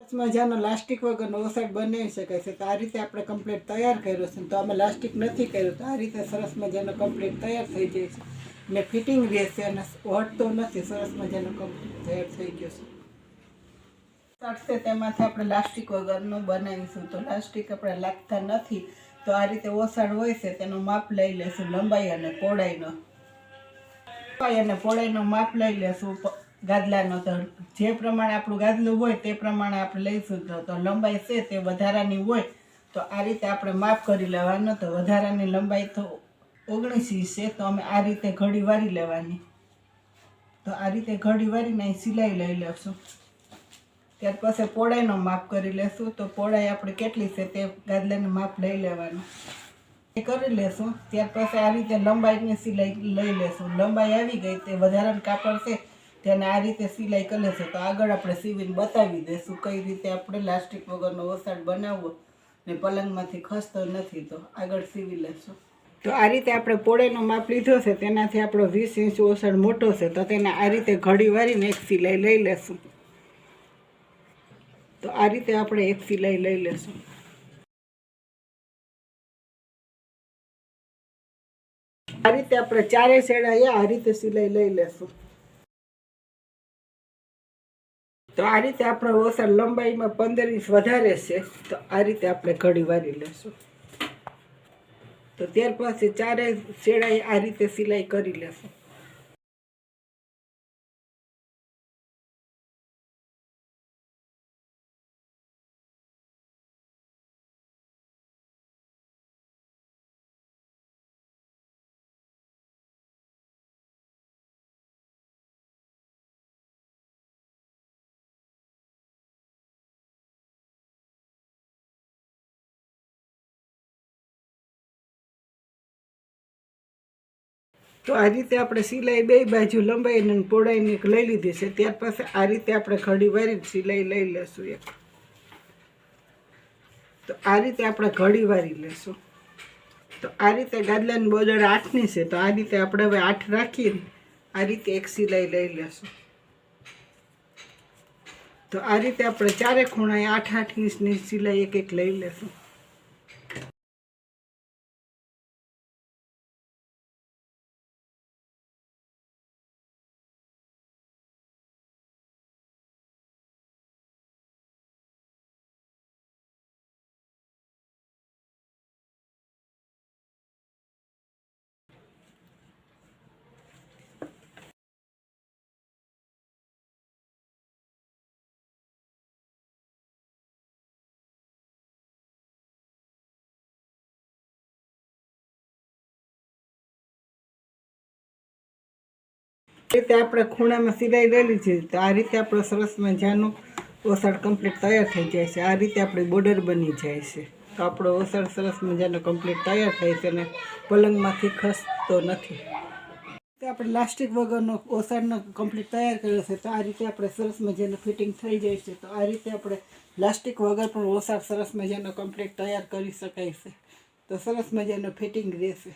મજાનો લાસ્ટિક વગરનો ઓસડ બનાવી શકાય છે. તો આ રીતે આપણે કમ્પ્લીટ તૈયાર કર્યો છે. તો અમે લાસ્ટિક નથી કર્યું, તો આ રીતે સરસ મજાનો કમ્પ્લીટ તૈયાર થઈ જાય છે ને ફિટિંગ રહેશે અને હટતો નથી. સરસ મજાનો કમ્પ્લીટ તૈયાર થઈ ગયો છે. ચડશે તેમાંથી આપણે લાસ્ટિક વગરનું બનાવીશું. તો લાસ્ટિક આપણે લાગતા નથી, તો આ રીતે ઓસડ હોય છે તેનું માપ લઈ લેશું, લંબાઈ અને પહોળાઈનો. લંબાઈ અને પહોળાઈનું માપ લઈ લેશું ગાદલાનો. તો જે પ્રમાણે આપણું ગાદલું હોય તે પ્રમાણે આપણે લઈશું. તો લંબાઈ છે તે વધારાની હોય તો આ રીતે આપણે માપ કરી લેવાનું. તો વધારાની લંબાઈ તો 19 છે, તો અમે આ રીતે ઘડી વારી લેવાની. તો આ રીતે ઘડી વારીને સિલાઈ લઈ લેશું. ત્યાર પછી પહોળાઈનો માપ કરી લેશું. તો પહોળાઈ આપણે કેટલી છે તે ગાદલાનું માપ લઈ લેવાનું કરી લેશું. ત્યાર પછી આ રીતે લંબાઈની સિલાઈ લઈ લેશું. લંબાઈ આવી ગઈ, તે વધારાનું કાપડ છે તેને આ રીતે સિલાઈ કરી લેશું. તો આગળ આપણે સીવીને બતાવી દઈશું કઈ રીતે આપણે લાસ્ટિક વગરનો ઓસડ બનાવવો ને પલંગમાંથી ખસતો નથી. તો આગળ સીવી લેશું. તો આ રીતે આપણે પહોળાઈનો માપ લીધો છે, તેનાથી આપણો 20 ઇંચ ઓસડ મોટો છે. તો તેને આ રીતે ઘડી વારીને એક સિલાઈ લઈ લેશું. તો આ રીતે આપણે એક સિલાઈ લઈ લેશું. આ રીતે આપણે ચારે છેડાએ આ રીતે સિલાઈ લઈ લેશું. તો આ રીતે આપણો ઓસડ લંબાઈમાં 15 ઇંચ વધારે છે. તો આ રીતે આપણે ઘડી વારી લેશું. તો ત્યાર પછી ચારે છેડાએ આ રીતે સિલાઈ કરી લેશું. તો આ રીતે આપણે સિલાઈ બે બાજુ લંબાઈ અને પહોળાઈની લઈ લીધી છે. ત્યાર પછી આ રીતે આપણે ઘડી વારી સિલાઈ લઈ લેશું એક. તો આ રીતે આપણે ઘડી વારી લેશું. તો આ રીતે ગાદલાની બોર્ડર 8ની છે. તો આ રીતે આપણે હવે 8 રાખીને આ રીતે એક સિલાઈ લઈ લેશું. તો આ રીતે આપણે ચારે ખૂણાએ 8-8 ઇંચની સિલાઈ એક એક લઈ લેશું. રીતે આપણે ખૂણામાં સિલાઈ લઈ લીધી. તો આ રીતે આપણો સરસ મજાનો ઓસડ કમ્પ્લીટ તૈયાર થઈ જાય છે. આ રીતે આપણી બોર્ડર બની જાય છે. તો આપણો ઓસડ સરસ મજાનો કમ્પ્લીટ તૈયાર થાય છે અને પલંગમાંથી ખસતો નથી. આપણે લાસ્ટિક વગરનો ઓસડનો કમ્પ્લીટ તૈયાર કર્યો છે. તો આ રીતે આપણે સરસ મજાનું ફિટિંગ થઈ જાય છે. તો આ રીતે આપણે લાસ્ટિક વગર પણ ઓસડ સરસ મજાનો કમ્પ્લીટ તૈયાર કરી શકાય છે. તો સરસ મજાનું ફિટિંગ રહેશે.